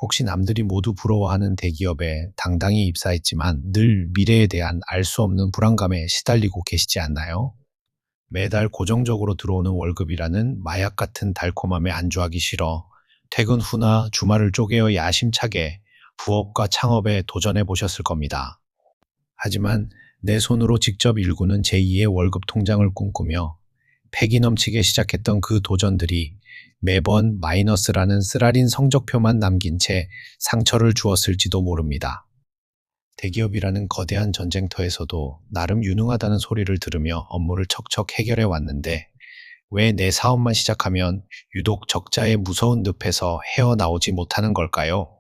혹시 남들이 모두 부러워하는 대기업에 당당히 입사했지만 늘 미래에 대한 알 수 없는 불안감에 시달리고 계시지 않나요? 매달 고정적으로 들어오는 월급이라는 마약 같은 달콤함에 안주하기 싫어 퇴근 후나 주말을 쪼개어 야심차게 부업과 창업에 도전해 보셨을 겁니다. 하지만 내 손으로 직접 일구는 제2의 월급 통장을 꿈꾸며 패기 넘치게 시작했던 그 도전들이 매번 마이너스라는 쓰라린 성적표만 남긴 채 상처를 주었을지도 모릅니다. 대기업이라는 거대한 전쟁터에서도 나름 유능하다는 소리를 들으며 업무를 척척 해결해 왔는데 왜 내 사업만 시작하면 유독 적자의 무서운 늪에서 헤어나오지 못하는 걸까요?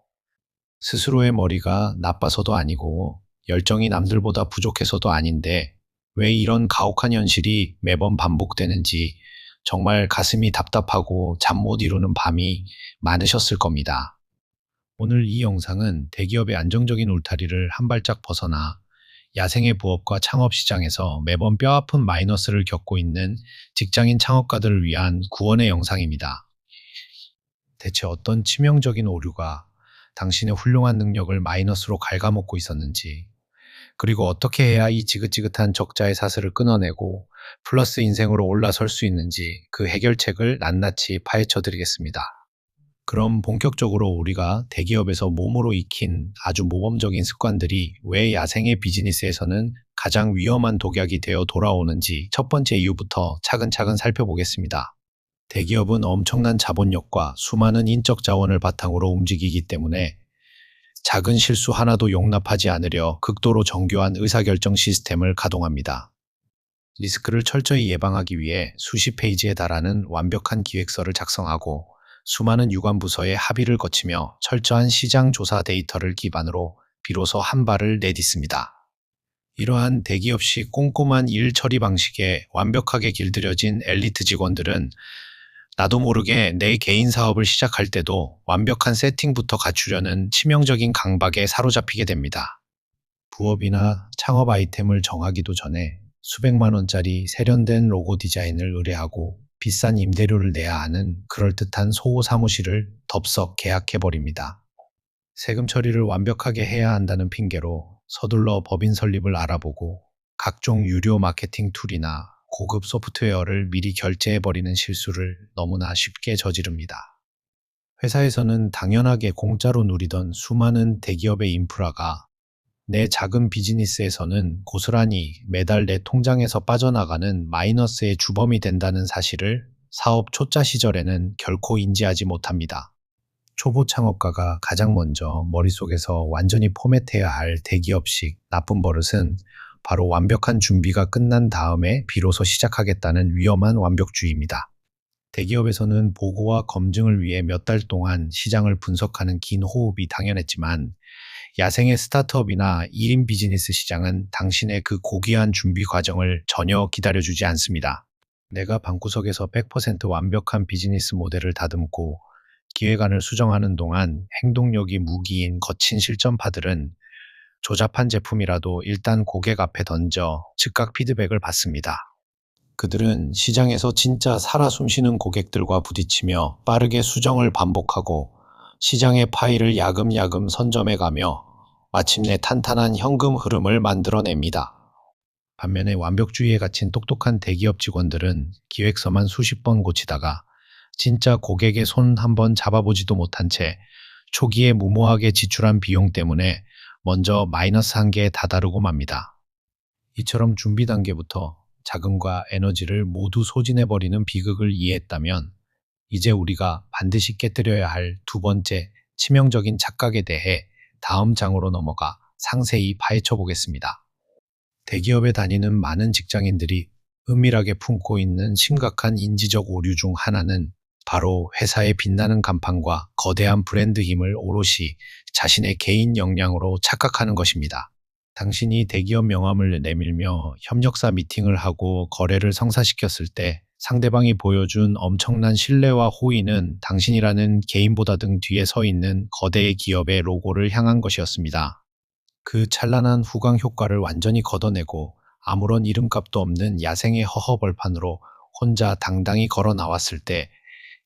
스스로의 머리가 나빠서도 아니고 열정이 남들보다 부족해서도 아닌데 왜 이런 가혹한 현실이 매번 반복되는지 정말 가슴이 답답하고 잠 못 이루는 밤이 많으셨을 겁니다. 오늘 이 영상은 대기업의 안정적인 울타리를 한 발짝 벗어나 야생의 부업과 창업 시장에서 매번 뼈아픈 마이너스를 겪고 있는 직장인 창업가들을 위한 구원의 영상입니다. 대체 어떤 치명적인 오류가 당신의 훌륭한 능력을 마이너스로 갉아먹고 있었는지, 그리고 어떻게 해야 이 지긋지긋한 적자의 사슬을 끊어내고 플러스 인생으로 올라설 수 있는지 그 해결책을 낱낱이 파헤쳐 드리겠습니다. 그럼 본격적으로 우리가 대기업에서 몸으로 익힌 아주 모범적인 습관들이 왜 야생의 비즈니스에서는 가장 위험한 독약이 되어 돌아오는지 첫 번째 이유부터 차근차근 살펴보겠습니다. 대기업은 엄청난 자본력과 수많은 인적 자원을 바탕으로 움직이기 때문에 작은 실수 하나도 용납하지 않으려 극도로 정교한 의사결정 시스템을 가동합니다. 리스크를 철저히 예방하기 위해 수십 페이지에 달하는 완벽한 기획서를 작성하고 수많은 유관부서의 합의를 거치며 철저한 시장 조사 데이터를 기반으로 비로소 한 발을 내딛습니다. 이러한 대기업식 꼼꼼한 일 처리 방식에 완벽하게 길들여진 엘리트 직원들은 나도 모르게 내 개인 사업을 시작할 때도 완벽한 세팅부터 갖추려는 치명적인 강박에 사로잡히게 됩니다. 부업이나 창업 아이템을 정하기도 전에 수백만 원짜리 세련된 로고 디자인을 의뢰하고 비싼 임대료를 내야 하는 그럴듯한 소호 사무실을 덥석 계약해버립니다. 세금 처리를 완벽하게 해야 한다는 핑계로 서둘러 법인 설립을 알아보고 각종 유료 마케팅 툴이나 고급 소프트웨어를 미리 결제해버리는 실수를 너무나 쉽게 저지릅니다. 회사에서는 당연하게 공짜로 누리던 수많은 대기업의 인프라가 내 작은 비즈니스에서는 고스란히 매달 내 통장에서 빠져나가는 마이너스의 주범이 된다는 사실을 사업 초짜 시절에는 결코 인지하지 못합니다. 초보 창업가가 가장 먼저 머릿속에서 완전히 포맷해야 할 대기업식 나쁜 버릇은 바로 완벽한 준비가 끝난 다음에 비로소 시작하겠다는 위험한 완벽주의입니다. 대기업에서는 보고와 검증을 위해 몇 달 동안 시장을 분석하는 긴 호흡이 당연했지만 야생의 스타트업이나 1인 비즈니스 시장은 당신의 그 고귀한 준비 과정을 전혀 기다려주지 않습니다. 내가 방구석에서 100% 완벽한 비즈니스 모델을 다듬고 기획안을 수정하는 동안 행동력이 무기인 거친 실전파들은 조잡한 제품이라도 일단 고객 앞에 던져 즉각 피드백을 받습니다. 그들은 시장에서 진짜 살아 숨쉬는 고객들과 부딪히며 빠르게 수정을 반복하고 시장의 파일을 야금야금 선점해가며 마침내 탄탄한 현금 흐름을 만들어냅니다. 반면에 완벽주의에 갇힌 똑똑한 대기업 직원들은 기획서만 수십 번 고치다가 진짜 고객의 손 한번 잡아보지도 못한 채 초기에 무모하게 지출한 비용 때문에 먼저 마이너스 한계에 다다르고 맙니다. 이처럼 준비 단계부터 자금과 에너지를 모두 소진해버리는 비극을 이해했다면 이제 우리가 반드시 깨뜨려야 할 두 번째 치명적인 착각에 대해 다음 장으로 넘어가 상세히 파헤쳐 보겠습니다. 대기업에 다니는 많은 직장인들이 은밀하게 품고 있는 심각한 인지적 오류 중 하나는 바로 회사의 빛나는 간판과 거대한 브랜드 힘을 오롯이 자신의 개인 역량으로 착각하는 것입니다. 당신이 대기업 명함을 내밀며 협력사 미팅을 하고 거래를 성사시켰을 때 상대방이 보여준 엄청난 신뢰와 호의는 당신이라는 개인보다 등 뒤에 서 있는 거대의 기업의 로고를 향한 것이었습니다. 그 찬란한 후광 효과를 완전히 걷어내고 아무런 이름값도 없는 야생의 허허벌판으로 혼자 당당히 걸어 나왔을 때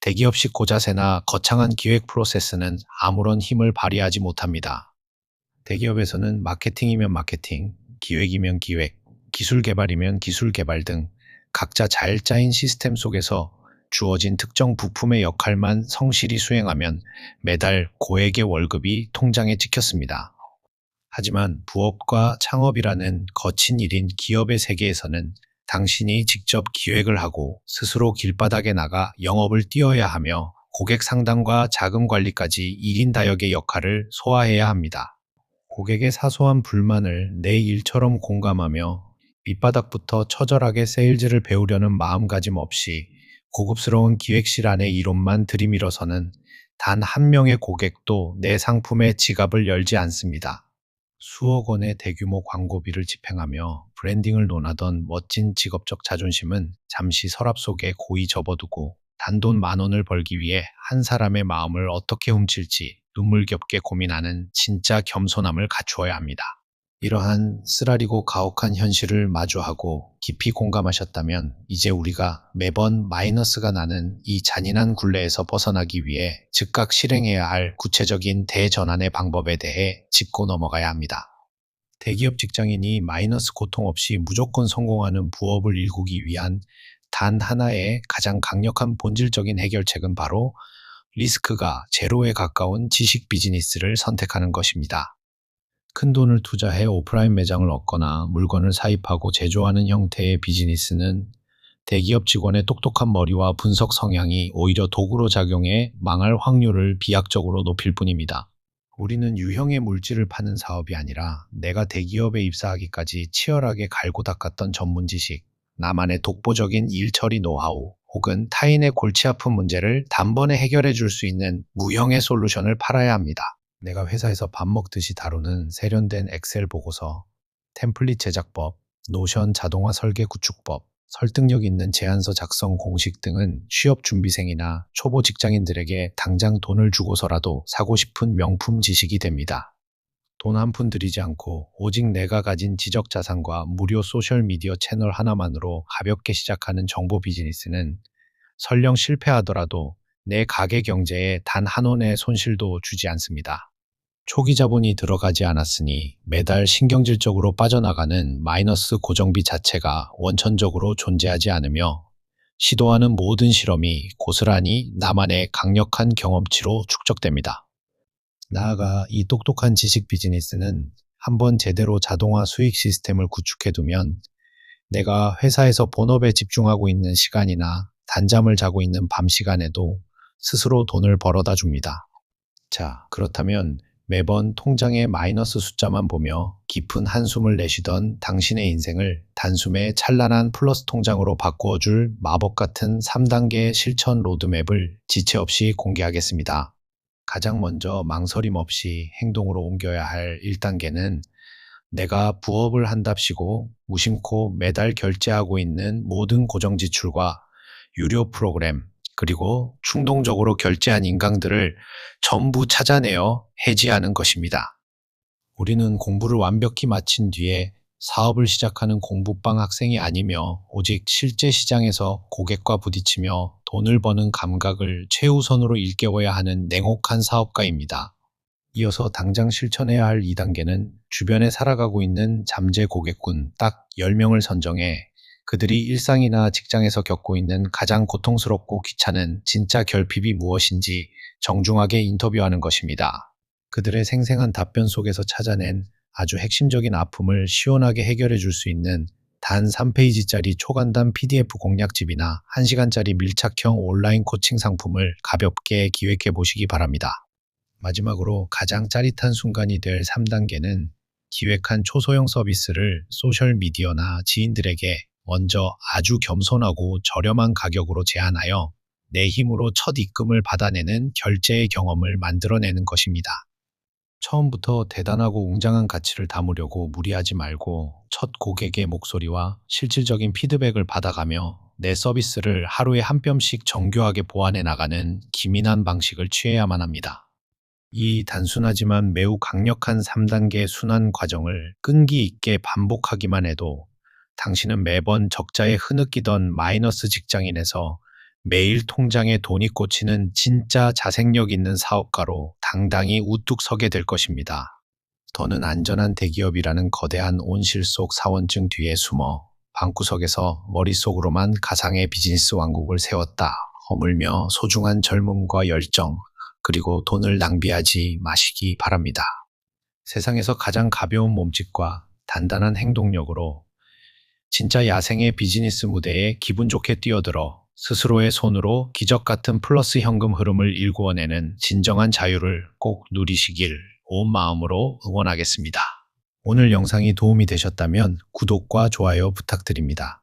대기업식 고자세나 거창한 기획 프로세스는 아무런 힘을 발휘하지 못합니다. 대기업에서는 마케팅이면 마케팅, 기획이면 기획, 기술 개발이면 기술 개발 등 각자 잘 짜인 시스템 속에서 주어진 특정 부품의 역할만 성실히 수행하면 매달 고액의 월급이 통장에 찍혔습니다. 하지만 부업과 창업이라는 거친 일인 기업의 세계에서는 당신이 직접 기획을 하고 스스로 길바닥에 나가 영업을 뛰어야 하며 고객 상담과 자금 관리까지 1인 다역의 역할을 소화해야 합니다. 고객의 사소한 불만을 내 일처럼 공감하며 밑바닥부터 처절하게 세일즈를 배우려는 마음가짐 없이 고급스러운 기획실 안의 이론만 들이밀어서는 단 한 명의 고객도 내 상품의 지갑을 열지 않습니다. 수억 원의 대규모 광고비를 집행하며 브랜딩을 논하던 멋진 직업적 자존심은 잠시 서랍 속에 고이 접어두고 단돈 10,000원을 벌기 위해 한 사람의 마음을 어떻게 훔칠지 눈물겹게 고민하는 진짜 겸손함을 갖추어야 합니다. 이러한 쓰라리고 가혹한 현실을 마주하고 깊이 공감하셨다면 이제 우리가 매번 마이너스가 나는 이 잔인한 굴레에서 벗어나기 위해 즉각 실행해야 할 구체적인 대전환의 방법에 대해 짚고 넘어가야 합니다. 대기업 직장인이 마이너스 고통 없이 무조건 성공하는 부업을 일구기 위한 단 하나의 가장 강력한 본질적인 해결책은 바로 리스크가 제로에 가까운 지식 비즈니스를 선택하는 것입니다. 큰돈을 투자해 오프라인 매장을 얻거나 물건을 사입하고 제조하는 형태의 비즈니스는 대기업 직원의 똑똑한 머리와 분석 성향이 오히려 도구로 작용해 망할 확률을 비약적으로 높일 뿐입니다. 우리는 유형의 물질을 파는 사업이 아니라 내가 대기업에 입사하기까지 치열하게 갈고 닦았던 전문 지식, 나만의 독보적인 일 처리 노하우, 혹은 타인의 골치 아픈 문제를 단번에 해결해 줄 수 있는 무형의 솔루션을 팔아야 합니다. 내가 회사에서 밥 먹듯이 다루는 세련된 엑셀 보고서, 템플릿 제작법, 노션 자동화 설계 구축법, 설득력 있는 제안서 작성 공식 등은 취업 준비생이나 초보 직장인들에게 당장 돈을 주고서라도 사고 싶은 명품 지식이 됩니다. 돈 한 푼 들이지 않고 오직 내가 가진 지적 자산과 무료 소셜미디어 채널 하나만으로 가볍게 시작하는 정보 비즈니스는 설령 실패하더라도 내 가게 경제에 단 한 원의 손실도 주지 않습니다. 초기 자본이 들어가지 않았으니 매달 신경질적으로 빠져나가는 마이너스 고정비 자체가 원천적으로 존재하지 않으며 시도하는 모든 실험이 고스란히 나만의 강력한 경험치로 축적됩니다. 나아가 이 똑똑한 지식 비즈니스는 한번 제대로 자동화 수익 시스템을 구축해두면 내가 회사에서 본업에 집중하고 있는 시간이나 단잠을 자고 있는 밤 시간에도 스스로 돈을 벌어다 줍니다. 자, 그렇다면 매번 통장의 마이너스 숫자만 보며 깊은 한숨을 내쉬던 당신의 인생을 단숨에 찬란한 플러스 통장으로 바꾸어줄 마법 같은 3단계 실천 로드맵을 지체 없이 공개하겠습니다. 가장 먼저 망설임 없이 행동으로 옮겨야 할 1단계는 내가 부업을 한답시고 무심코 매달 결제하고 있는 모든 고정 지출과 유료 프로그램, 그리고 충동적으로 결제한 인강들을 전부 찾아내어 해지하는 것입니다. 우리는 공부를 완벽히 마친 뒤에 사업을 시작하는 공부방 학생이 아니며 오직 실제 시장에서 고객과 부딪히며 돈을 버는 감각을 최우선으로 일깨워야 하는 냉혹한 사업가입니다. 이어서 당장 실천해야 할 2단계는 주변에 살아가고 있는 잠재 고객군 딱 10명을 선정해 그들이 일상이나 직장에서 겪고 있는 가장 고통스럽고 귀찮은 진짜 결핍이 무엇인지 정중하게 인터뷰하는 것입니다. 그들의 생생한 답변 속에서 찾아낸 아주 핵심적인 아픔을 시원하게 해결해 줄 수 있는 단 3페이지짜리 초간단 PDF 공략집이나 1시간짜리 밀착형 온라인 코칭 상품을 가볍게 기획해 보시기 바랍니다. 마지막으로 가장 짜릿한 순간이 될 3단계는 기획한 초소형 서비스를 소셜미디어나 지인들에게 먼저 아주 겸손하고 저렴한 가격으로 제안하여 내 힘으로 첫 입금을 받아내는 결제의 경험을 만들어내는 것입니다. 처음부터 대단하고 웅장한 가치를 담으려고 무리하지 말고 첫 고객의 목소리와 실질적인 피드백을 받아가며 내 서비스를 하루에 한 뼘씩 정교하게 보완해 나가는 기민한 방식을 취해야만 합니다. 이 단순하지만 매우 강력한 3단계 순환 과정을 끈기 있게 반복하기만 해도 당신은 매번 적자에 흐느끼던 마이너스 직장인에서 매일 통장에 돈이 꽂히는 진짜 자생력 있는 사업가로 당당히 우뚝 서게 될 것입니다. 더는 안전한 대기업이라는 거대한 온실 속 사원증 뒤에 숨어 방구석에서 머릿속으로만 가상의 비즈니스 왕국을 세웠다 허물며 소중한 젊음과 열정, 그리고 돈을 낭비하지 마시기 바랍니다. 세상에서 가장 가벼운 몸짓과 단단한 행동력으로 진짜 야생의 비즈니스 무대에 기분 좋게 뛰어들어 스스로의 손으로 기적 같은 플러스 현금 흐름을 일구어내는 진정한 자유를 꼭 누리시길 온 마음으로 응원하겠습니다. 오늘 영상이 도움이 되셨다면 구독과 좋아요 부탁드립니다.